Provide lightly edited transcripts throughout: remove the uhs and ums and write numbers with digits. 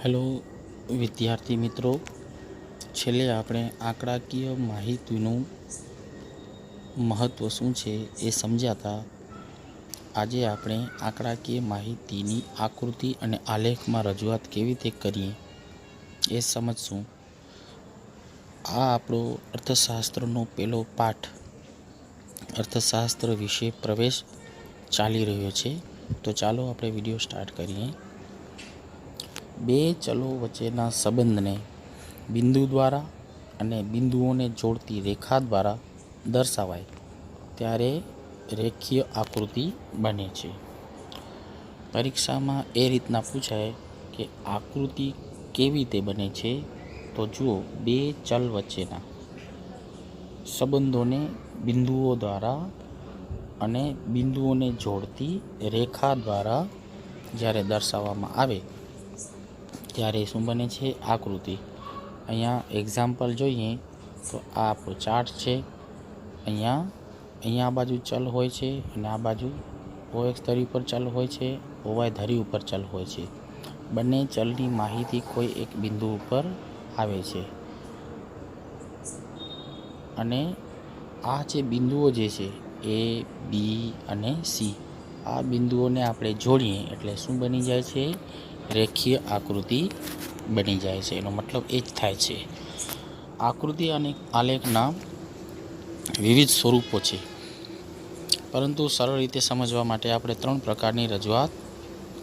Hello વિદ્યાર્થી મિત્રો, છેલ્લે આપણે આંકડાકીય માહિતીનું મહત્ત્વ શું છે એ સમજ્યા હતા. આજે આપણે આંકડાકીય માહિતીની આકૃતિ અને આલેખમાં રજૂઆત કેવી રીતે કરીએ એ સમજશું. આ આપણો અર્થશાસ્ત્રનો પહેલો પાઠ, અર્થશાસ્ત્ર વિશે પ્રવેશ ચાલી રહ્યો છે. તો ચાલો આપણે વિડીયો સ્ટાર્ટ કરીએ. બે ચલો વચ્ચેના સંબંધને બિંદુ દ્વારા અને બિંદુઓને જોડતી રેખા દ્વારા દર્શાવાય ત્યારે રેખીય આકૃતિ બને છે. પરીક્ષામાં એ રીતના પૂછાય કે આકૃતિ કેવી રીતે બને છે, તો જુઓ, બે ચલ વચ્ચેના સંબંધોને બિંદુઓ દ્વારા અને બિંદુઓને જોડતી રેખા દ્વારા જ્યારે દર્શાવવામાં આવે ત્યારે શું બને છે? આકૃતિ. અહીંયા એક્ઝામ્પલ જોઈએ તો આ આપણો ચાર્ટ છે. અહીંયા આ બાજુ ચલ હોય છે અને આ બાજુ OX ધરી ઉપર ચલ હોય છે, OY ધરી ઉપર ચલ હોય છે. બંને ચલની માહિતી કોઈ એક બિંદુ ઉપર આવે છે અને આ જે બિંદુઓ જે છે A, B અને C, આ બિંદુઓને આપણે જોડીએ એટલે શું બની જાય છે? રેખીય આકૃતિ બની જાય છે. એનો મતલબ એ જ થાય છે. આકૃતિ અને આલેખના વિવિધ સ્વરૂપો છે, પરંતુ સરળ રીતે સમજવા માટે આપણે 3 પ્રકારની રજૂઆત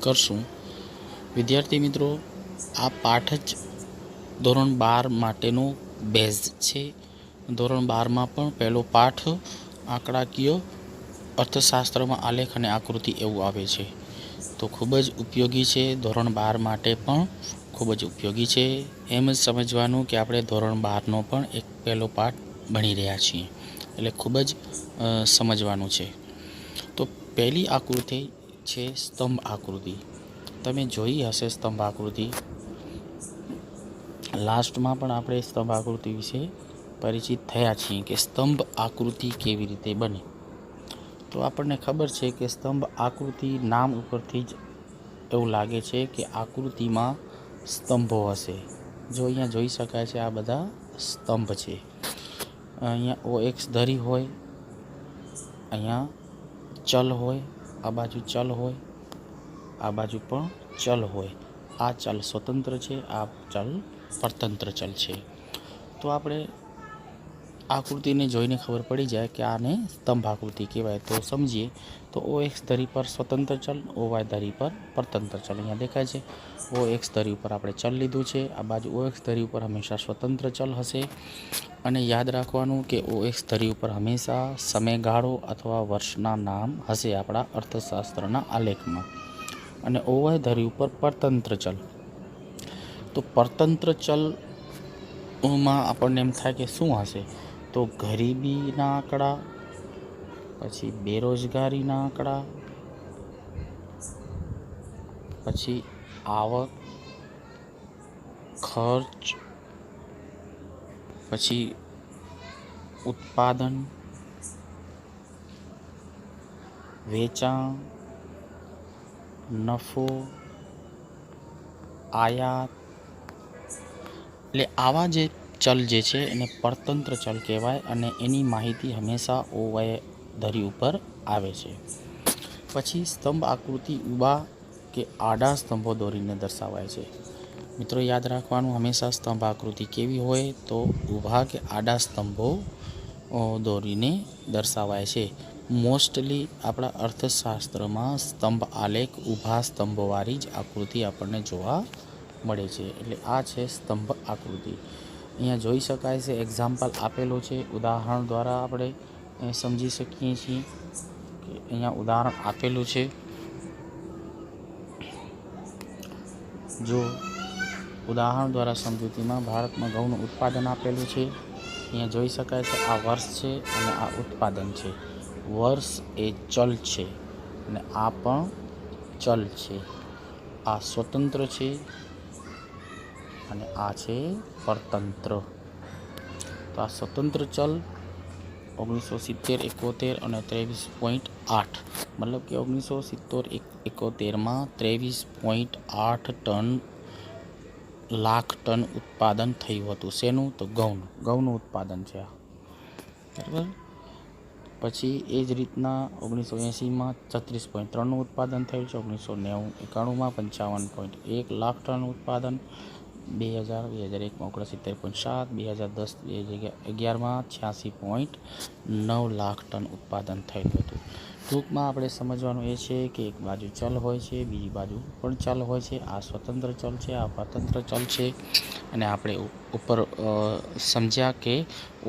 કરશું. વિદ્યાર્થી મિત્રો, આ પાઠ જ ધોરણ 12 માટેનો બેઝ છે. ધોરણ 12માં પણ પહેલો પાઠ આંકડાકીય અર્થશાસ્ત્રમાં આલેખ અને આકૃતિ એવું આવે છે. તો ખૂબ જ ઉપયોગી છે. ધોરણ 12 માટે પણ ખૂબ જ ઉપયોગી છે. એમ જ સમજવાનું કે આપણે ધોરણ 12નો પણ એક પહેલો પાઠ ભણી રહ્યા છીએ, એટલે ખૂબ જ સમજવાનું છે. તો પહેલી આકૃતિ છે સ્તંભ આકૃતિ. તમે જોઈ હશે સ્તંભ આકૃતિ. લાસ્ટમાં પણ આપણે સ્તંભ આકૃતિ વિશે પરિચિત થયા છીએ કે સ્તંભ આકૃતિ કેવી રીતે બને. તો આપણને ખબર છે કે સ્તંભ આકૃતિ નામ ઉપરથી જ એવું લાગે છે કે આકૃતિમાં સ્તંભો હશે. જો અહીંયા જોઈ શકાય છે, આ બધા સ્તંભ છે. અહીંયા OX ધરી હોય, અહીંયા ચલ હોય, આ બાજુ ચલ હોય, આ બાજુ પણ ચલ હોય. આ ચલ સ્વતંત્ર છે, આ ચલ પરતંત્ર ચલ છે. તો આપણે આકૃતિને જોઈને ખબર પડી જાય કે આને સ્તંભ આકૃતિ કહેવાય. તો સમજીએ તો OX ધરી પર સ્વતંત્ર ચલ, OY ધરી પર પરતંત્ર ચલ. અહીંયા દેખાય છે OX ધરી ઉપર આપણે ચલ લીધું છે. આ બાજુ OX ધરી ઉપર હંમેશા સ્વતંત્ર ચલ હશે. અને યાદ રાખવાનું કે OX ધરી ઉપર હંમેશા સમયગાળો અથવા વર્ષના નામ હશે આપણા અર્થશાસ્ત્રના આલેખમાં. અને OY ધરી ઉપર પરતંત્ર ચલ. તો પરતંત્ર ચલમાં આપણને એમ થાય કે શું હશે? તો ગરીબીના આંકડા, પછી બેરોજગારીના આંકડા, પછી આવક, ખર્ચ, પછી ઉત્પાદન, વેચાણ, નફો, આયાત. એટલે આવા જે ચલ જે છે એને પરતંત્ર ચલ કહેવાય અને એની માહિતી હંમેશા OY ધરી ઉપર આવે છે. પછી સ્તંભ આકૃતિ ઊભા કે આડા સ્તંભો દોરીને દર્શાવાય છે. મિત્રો યાદ રાખવાનું, હંમેશા સ્તંભ આકૃતિ કેવી હોય તો ઊભા કે આડા સ્તંભો દોરીને દર્શાવાય છે. મોસ્ટલી આપણા અર્થશાસ્ત્રમાં સ્તંભ આલેખ ઊભા સ્તંભોવાળી જ આકૃતિ આપણને જોવા મળે છે. એટલે આ છે સ્તંભ આકૃતિ. અહીંયા જોઈ શકાય છે, એક્ઝામ્પલ આપેલો છે. ઉદાહરણ દ્વારા આપણે સમજી શકીએ છીએ કે અહીંયા ઉદાહરણ આપેલું છે. જો ઉદાહરણ દ્વારા સમજૂતીમાં ભારતમાં ઘઉંનું ઉત્પાદન આપેલું છે. અહીંયા જોઈ શકાય છે આ વર્ષ છે અને આ ઉત્પાદન છે. વર્ષ એ ચલ છે અને આ પણ ચલ છે. આ સ્વતંત્ર છે અને આ છે પરતંત્ર. તો આ સ્વતંત્ર ચલ 1970, 71 અને 23.8, મતલબ કે 1970-71માં 23.8 ટન લાખ ટન ઉત્પાદન થયું હતું. શેનું? તો ઘઉંનું ઉત્પાદન છે આ, બરાબર. પછી એ જ રીતના 1980માં 36.3નું ઉત્પાદન થયું છે. 1991માં 55.1 લાખ ટન ઉત્પાદન. 2001માં 69.7, 2010-2011માં 86.9 લાખ ટન ઉત્પાદન થયું હતું. ટૂંકમાં આપણે સમજવાનું એ છે કે એક બાજુ ચલ હોય છે, બીજી બાજુ પણ ચલ હોય છે. આ સ્વતંત્ર ચલ છે, આ સ્વતંત્ર ચલ છે. અને આપણે ઉપર સમજ્યા કે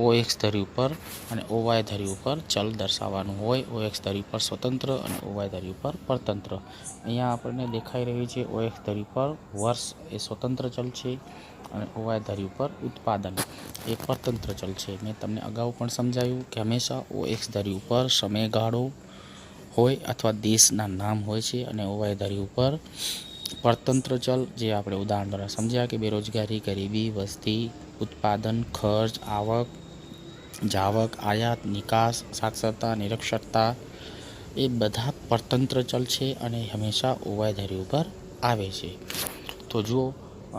OX ધરી ઉપર અને OY ધરી ઉપર ચલ દર્શાવવાનું હોય. OX ધરી ઉપર સ્વતંત્ર અને OY ધરી ઉપર પરતંત્ર. અહીંયા આપણને દેખાઈ રહ્યું છે OX ધરી પર વર્ષ એ સ્વતંત્ર ચલ છે અને OY ધરી ઉપર ઉત્પાદન એ પરતંત્ર ચલ છે. મેં તમને અગાઉ પણ સમજાવ્યું કે હંમેશા OX ધરી ઉપર સમયગાળો હોય અથવા દેશના નામ હોય છે અને OY ધરી ઉપર પરતંત્ર ચલ, જે આપણે ઉદાહરણ દ્વારા સમજ્યા કે બેરોજગારી, ગરીબી, વસ્તી, ઉત્પાદન, ખર્ચ, આવક, જાવક, આયાત, નિકાસ, સાક્ષરતા, નિરક્ષરતા, એ બધા પરતંત્ર ચલ છે અને હંમેશા OY ધરી ઉપર આવે છે. તો જુઓ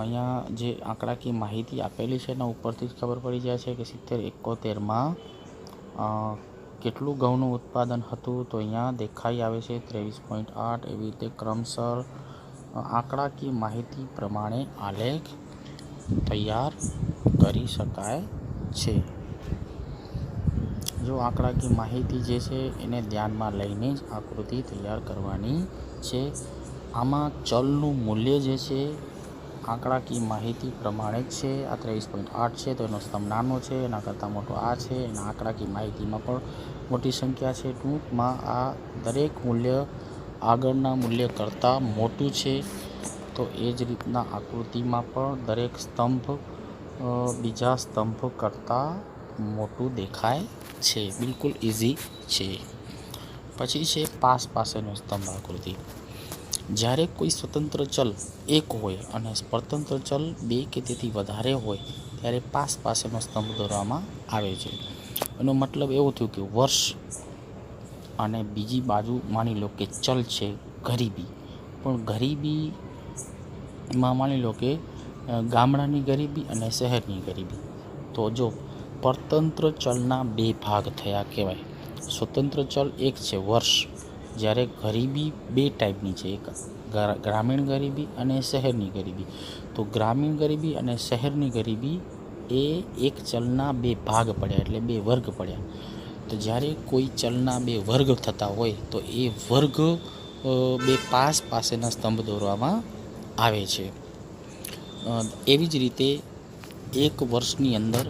અહીંયા જે આંકડાકીય માહિતી આપેલી છે એના ઉપરથી જ ખબર પડી જાય છે કે 70-71માં કેટલું ઘઉંનું ઉત્પાદન હતું. તો અહીંયા દેખાઈ આવે છે 23.8. એવી રીતે ક્રમશર આંકડાકીય માહિતી પ્રમાણે આલેખ તૈયાર કરી શકાય છે. જો આંકડાકીય માહિતી જે છે એને ધ્યાનમાં લઈને જ આકૃતિ તૈયાર કરવાની છે. આમાં ચલનું મૂલ્ય જે છે આંકડાકીય માહિતી પ્રમાણે જ છે. આ 23.8 છે તો એનો સ્તંભ નાનો છે, એના કરતાં મોટો આ છે. એના આંકડાકીય માહિતીમાં પણ મોટી સંખ્યા છે. ટૂંકમાં આ દરેક મૂલ્ય આગળના મૂલ્ય કરતાં મોટું છે. તો એ જ રીતના આકૃતિમાં પણ દરેક સ્તંભ બીજા સ્તંભ કરતાં મોટું દેખાય છે. બિલકુલ ઇઝી છે. પછી છે પાસેનો સ્તંભ આકૃતિ. જ્યારે કોઈ સ્વતંત્ર ચલ 1 હોય અને પરતંત્ર ચલ 2 કે તેથી વધારે હોય ત્યારે પાસેનો સ્તંભ દોરવામાં આવે છે. એનો મતલબ એવો થયો કે વર્ષ અને બીજી બાજુ માની લો કે ચલ છે ગરીબી, પણ ગરીબીમાં માની લો કે ગામડાની ગરીબી અને શહેરની ગરીબી. તો જો પરતંત્ર ચલના 2 ભાગ થયા કહેવાય. સ્વતંત્ર ચલ 1 છે વર્ષ, જ્યારે ગરીબી 2 ટાઈપની છે, એક ગ્રામીણ ગરીબી અને શહેરની ગરીબી. તો ગ્રામીણ ગરીબી અને શહેરની ગરીબી એ એક ચલના 2 ભાગ પડ્યા, એટલે 2 વર્ગ પડ્યા. તો જ્યારે કોઈ ચલના 2 વર્ગ થતા હોય તો એ વર્ગ 2 પાસેના સ્તંભ દોરવામાં આવે છે. એવી જ રીતે એક વર્ષની અંદર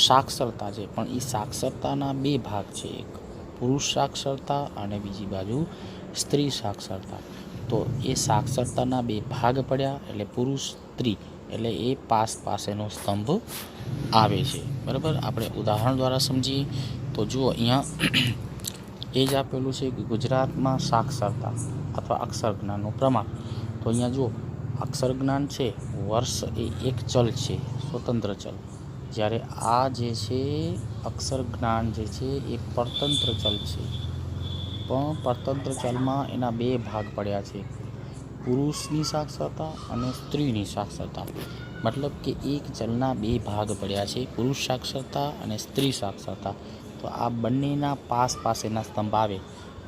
સાક્ષરતા છે, પણ એ સાક્ષરતાના 2 ભાગ છે, એક પુરુષ સાક્ષરતા અને બીજી બાજુ સ્ત્રી સાક્ષરતા. તો એ સાક્ષરતાના 2 ભાગ પડ્યા એટલે પુરુષ સ્ત્રી, એટલે એ પાસેનો સ્તંભ આવે છે. બરાબર, આપણે ઉદાહરણ દ્વારા સમજીએ તો જુઓ અહીંયા એ જ આપેલું છે કે ગુજરાતમાં સાક્ષરતા અથવા અક્ષર જ્ઞાનનું પ્રમાણ. તો અહીંયા જુઓ અક્ષર જ્ઞાન છે, વર્ષ એ એક ચલ છે, સ્વતંત્ર ચલ. જ્યારે આ જે છે અક્ષર જ્ઞાન જે છે એ પરતંત્ર ચલ છે, પણ પરતંત્ર ચલમાં એના 2 ભાગ પડ્યા છે, પુરુષની સાક્ષરતા અને સ્ત્રીની સાક્ષરતા. મતલબ કે એક ચલના 2 ભાગ પડ્યા છે, પુરુષ સાક્ષરતા અને સ્ત્રી સાક્ષરતા. તો આ બંનેના પાસેના સ્તંભ આવે.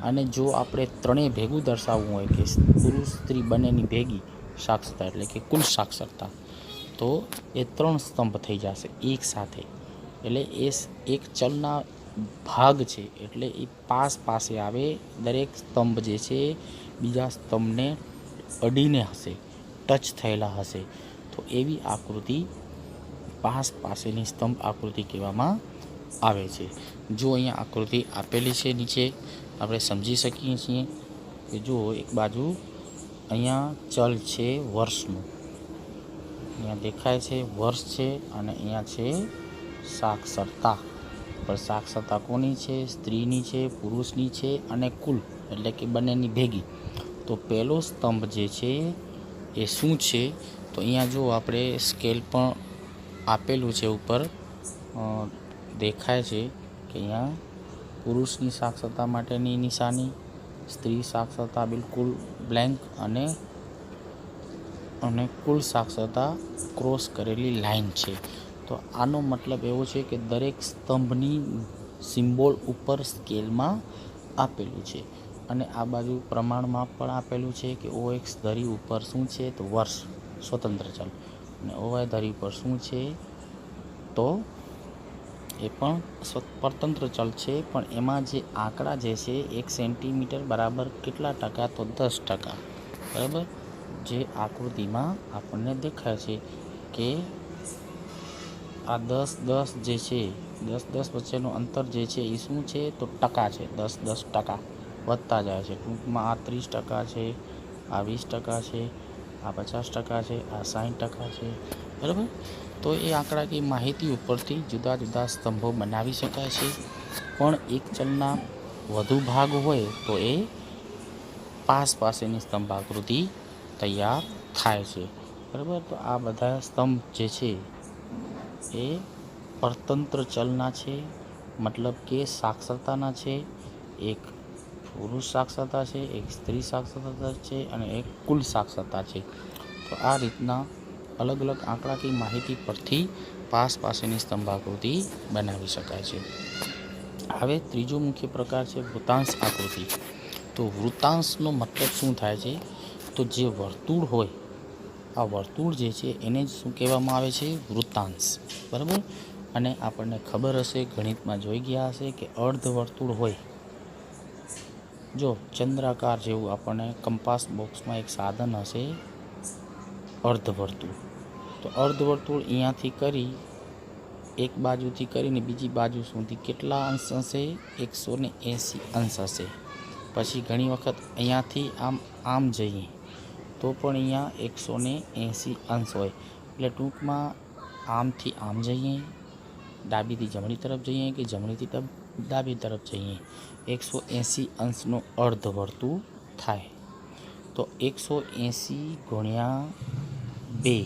અને જો આપણે ત્રણેય ભેગું દર્શાવવું હોય કે પુરુષ સ્ત્રી બંનેની ભેગી સાક્ષરતા એટલે કે કુલ સાક્ષરતા, તો એ 3 સ્તંભ થઈ જશે એક સાથે. એટલે એ એક ચલના ભાગ છે એટલે એ પાસે આવે. દરેક સ્તંભ જે છે બીજા સ્તંભને અડીને હશે, ટચ થયેલા હશે. તો એવી આકૃતિ પાસેની સ્તંભ આકૃતિ કહેવામાં આવે છે. જો અહીંયા આકૃતિ આપેલી છે નીચે આપણે સમજી શકીએ છીએ કે જો એક બાજુ અહીંયા ચલ છે વર્ષનું, અહીંયા દેખાય છે વર્ષ છે, અને અહીંયા છે સાક્ષરતા. પણ સાક્ષરતા કોની છે? સ્ત્રીની છે, પુરુષની છે અને કુલ એટલે કે બંનેની ભેગી. તો પહેલો સ્તંભ જે છે એ શું છે? તો અહીંયા જો આપણે સ્કેલ પણ આપેલું છે ઉપર દેખાય છે કે અહીંયા પુરુષની સાક્ષરતા માટેની નિશાની, સ્ત્રી સાક્ષરતા બિલકુલ બ્લેન્ક, અને અને કુલ સાક્ષરતા ક્રોસ કરેલી લાઈન છે. તો આનો મતલબ એવો છે કે દરેક સ્તંભની સિમ્બોલ ઉપર સ્કેલમાં આપેલું છે. અને આ બાજુ પ્રમાણમાં પણ આપેલું છે કે OX ધરી ઉપર શું છે તો વર્ષ સ્વતંત્ર ચલ, અને OY ધરી ઉપર શું છે તો એ પણ સ્વતંત્ર ચલ છે. પણ એમાં જે આંકડા જે છે 1 સેન્ટીમીટર બરાબર કેટલા ટકા તો 10%. બરાબર, જે આકૃતિમાં આપણને દેખાય છે કે આ 10-10 જે છે 10-10 વચ્ચેનું અંતર જે છે એ શું છે તો ટકા છે. 10-10% વધતા જાય છે. ટૂંકમાં આ 30% છે, આ 20% છે, આ 50% છે, આ 60% છે. બરાબર, તો એ આંકડાકીય માહિતી ઉપરથી જુદા જુદા સ્તંભો બનાવી શકાય છે. પણ એક ચલના વધુ ભાગ હોય તો એ પાસેની સ્તંભ આકૃતિ તૈયાર થાય છે. બરાબર, તો આ બધા સ્તંભ જે છે એ પરતંત્ર ચલના છે, મતલબ કે સાક્ષરતાના છે. એક પુરુષ સાક્ષરતા છે, એક સ્ત્રી સાક્ષરતા છે અને એક કુલ સાક્ષરતા છે. તો આ રીતના અલગ અલગ આંકડાકીય માહિતી પરથી પાસેની સ્તંભ આકૃતિ બનાવી શકાય છે. હવે ત્રીજો મુખ્ય પ્રકાર છે વૃત્તાંશ આકૃતિ. તો વૃત્તાંશનો મતલબ શું થાય છે તો જે વર્તુળ હોય, આ વર્તુળ જે છે એને જ શું કહેવામાં આવે છે વૃત્તાંશ. બરાબર, અને આપણને ખબર હશે, ગણિતમાં જોઈ ગયા હશે કે અર્ધવર્તુળ હોય, જો ચંદ્રાકાર જેવું આપણને કંપાસ બોક્સમાં એક સાધન હશે અર્ધવર્તુળ. તો અર્ધવર્તુળ અહીંયાથી કરી એક બાજુથી કરીને બીજી બાજુ સુધી કેટલા અંશ હશે 180 અંશ હશે. પછી ઘણી વખત અહીંયાથી આમ જઈએ તો પણ અહીંયા 180 અંશ હોય. એટલે ટૂંકમાં આમથી આમ જઈએ, ડાબીથી જમણી તરફ જઈએ કે જમણીથી ડાબી તરફ જઈએ, 180 અંશનો અર્ધવર્તુળ થાય. તો 180 ગુણ્યા 2,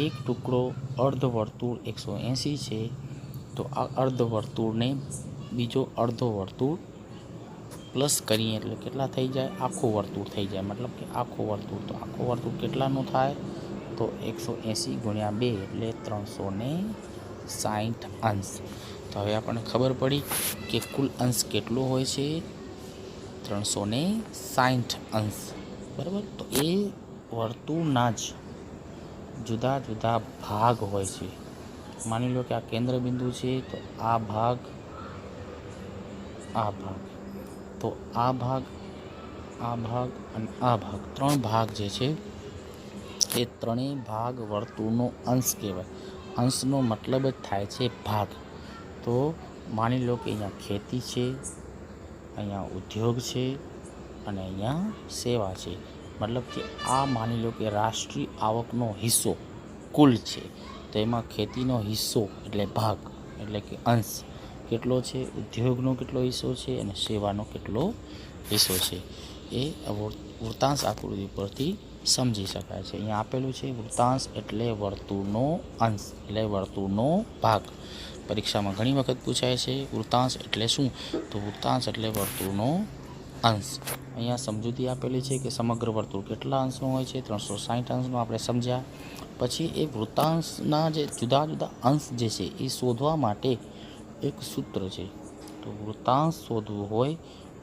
એક ટુકડો અર્ધવર્તુળ 180 છે. તો આ અર્ધવર્તુળને બીજો અડધો વર્તુળ પ્લસ કરીએ એટલે કેટલા થઈ જાય, આખું વર્તુળ થઈ જાય. મતલબ કે આખું વર્તુળ, તો આખું વર્તુળ કેટલાનું થાય તો 180 ગુણ્યા 2 એટલે 360 અંશ. તો હવે આપણને ખબર પડી કે કુલ અંશ કેટલો હોય છે 360 અંશ. બરાબર, તો એ વર્તુળના જ જુદા જુદા ભાગ હોય છે. માની લો કે આ કેન્દ્ર બિંદુ છે, તો આ ભાગ, તો આ ભાગ અને આ ભાગ, 3 ભાગ જે છે એ ત્રણેય ભાગ વર્તુળનો અંશ કહેવાય. અંશનો મતલબ જ થાય છે ભાગ. તો માની લો કે અહીંયા ખેતી છે, અહીંયા ઉદ્યોગ છે અને અહીંયા સેવા છે. મતલબ કે આ માની લો કે રાષ્ટ્રીય આવકનો હિસ્સો કુલ છે. તો એમાં ખેતીનો હિસ્સો એટલે ભાગ એટલે કે અંશ કેટલો છે, ઉદ્યોગનો કેટલો હિસ્સો છે અને સેવાનો કેટલો હિસ્સો છે, એ વૃત્તાંશ આકૃતિ પરથી સમજી શકાય છે. અહીંયા આપેલું છે વૃત્તાંશ એટલે વર્તુળનો અંશ એટલે વર્તુળનો ભાગ. પરીક્ષામાં ઘણી વખત પૂછાય છે વૃત્તાંશ એટલે શું, તો વૃત્તાંશ એટલે વર્તુળનો અંશ. અહીંયા સમજૂતી આપેલી છે કે સમગ્ર વર્તુળ કેટલા અંશનો હોય છે, 360 અંશનો આપણે સમજ્યા. પછી એ વૃત્તાંશના જે જુદા જુદા અંશ જે છે એ શોધવા માટે એક સૂત્ર છે. તો વૃત્તાંશ શોધવું હોય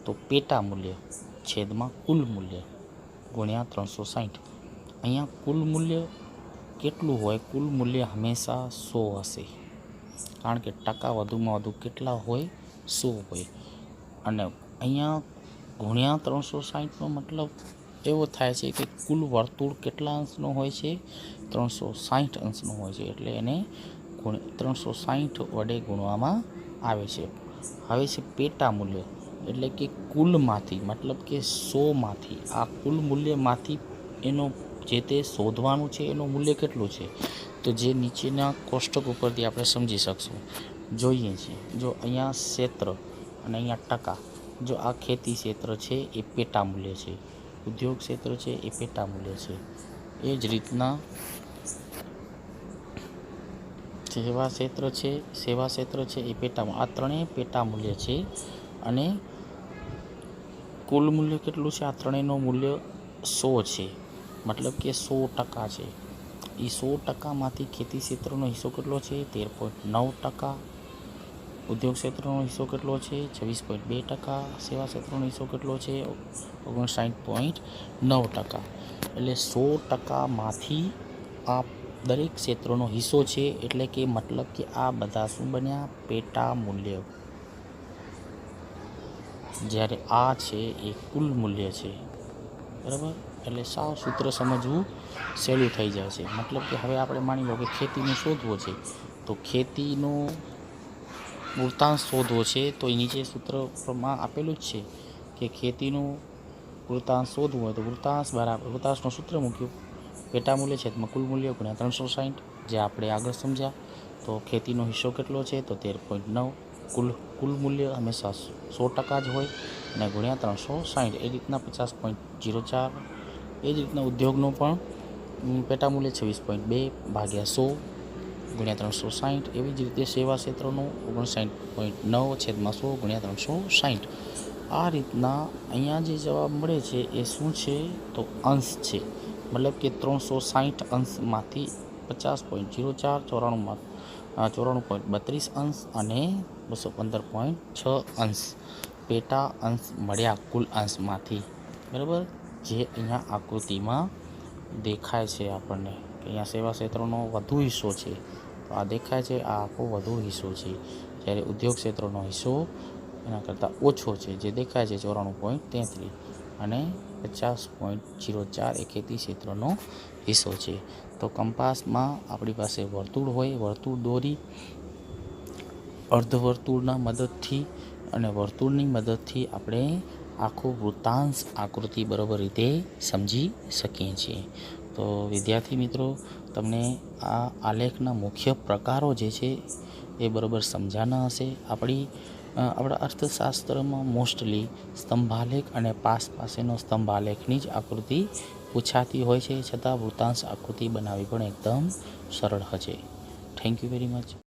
તો પેટા મૂલ્ય છેદમાં કુલ મૂલ્ય ગુણ્યા 360. અહીંયા કુલ મૂલ્ય કેટલું હોય, કુલ મૂલ્ય હંમેશા 100 હશે, કારણ કે ટકા વધુમાં વધુ કેટલા હોય 100 હોય. અને અહીંયા ગુણ્યા 360નો મતલબ એવો થાય છે કે કુલ વર્તુળ કેટલા અંશનો હોય છે 360 અંશનો હોય છે. એટલે એને 360 વડે ગુણવામાં આવે છે. હવે છે પેટા મૂલ્ય, એટલે કે કુલમાંથી, મતલબ કે 100માંથી, આ કુલ મૂલ્યમાંથી એનો જે તે શોધવાનું છે એનું મૂલ્ય કેટલું છે, તો જે નીચેના કોષ્ટક ઉપરથી આપણે સમજી શકશું. જોઈએ છીએ, જો અહીંયા ક્ષેત્ર અને અહીંયા ટકા, જો આ ખેતી ક્ષેત્ર છે એ પેટા મૂલ્ય છે, ઉદ્યોગ ક્ષેત્ર છે એ પેટા મૂલ્ય છે. એ જ રીતના સેવા ક્ષેત્ર છે એ પેટા, આ ત્રણેય પેટા મૂલ્ય છે. અને કુલ મૂલ્ય કેટલું છે, આ ત્રણેયનું મૂલ્ય 100 છે. મતલબ કે 100% છે. એ 100%માંથી ખેતી ક્ષેત્રનો હિસ્સો કેટલો છે? 13.9%. ઉદ્યોગ ક્ષેત્રનો હિસ્સો કેટલો છે? 26.2%. સેવા ક્ષેત્રનો હિસ્સો કેટલો છે? 59.9%. એટલે 100%માંથી આ દરેક ક્ષેત્રોનો હિસ્સો છે. એટલે કે મતલબ કે આ બધા શું બન્યા? પેટા મૂલ્ય. જ્યારે આ છે એ કુલ મૂલ્ય છે. બરાબર? એટલે સાવ સૂત્ર સમજવું સહેલું થઈ જાય છે. મતલબ કે હવે આપણે માની લો કે ખેતીનું શોધવો છે, તો ખેતીનો વૃત્તાંશ શોધવો છે, તો એ નીચે સૂત્રમાં આપેલું જ છે કે ખેતીનું વૃત્તાંશ શોધવું હોય તો વૃત્તાંશનું સૂત્ર મૂક્યું, પેટા મૂલ્ય છેદમાં કુલ મૂલ્ય ગુણ્યા 360, જે આપણે આગળ સમજ્યા. તો ખેતીનો હિસ્સો કેટલો છે? તો 13.9. કુલ મૂલ્ય હંમેશા 100% જ હોય અને ગુણ્યા 360. એ રીતના 50.04. એ જ રીતના ઉદ્યોગનો પણ પેટા મૂલ્ય 26.2 ભાગ્યા 100 ગુણ્યા 360. એવી જ રીતે સેવા ક્ષેત્રનું 59.9 છેદમાં 100 ગુણ્યા 360. આ રીતના અહીંયા જે જવાબ મળે છે એ શું છે? તો અંશ છે. મતલબ કે 360 અંશમાંથી 50.04, 94.32 અંશ અને 215.6 અંશ પેટા અંશ મળ્યા કુલ અંશમાંથી. બરાબર? જે અહીંયા આકૃતિમાં દેખાય છે આપણને કે અહીંયા સેવા ક્ષેત્રનો વધુ હિસ્સો છે. તો આ દેખાય છે, આ આખો વધુ હિસ્સો છે. જ્યારે ઉદ્યોગ ક્ષેત્રનો હિસ્સો એના કરતાં ઓછો છે, જે દેખાય છે 94.33 અને 50.04 એ ખેતી ક્ષેત્રનો હિસ્સો છે. તો કંપાસમાં આપણી પાસે વર્તુળ હોય, વર્તુળ દોરી અર્ધવર્તુળના મદદથી અને વર્તુળની મદદથી આપણે આખું વૃત્તાંશ આકૃતિ બરાબર રીતે સમજી શકીએ છીએ. તો વિદ્યાર્થી મિત્રો, તમને આ આલેખના મુખ્ય પ્રકારો જે છે એ બરાબર સમજાના હશે. આપણા અર્થશાસ્ત્રમાં મોસ્ટલી સ્તંભાલેખ અને પાસેનો સ્તંભાલેખની જ આકૃતિ પૂછાતી હોય છે, છતાં વૃત્તાંશ આકૃતિ બનાવવી પણ એકદમ સરળ હશે. Thank you very much.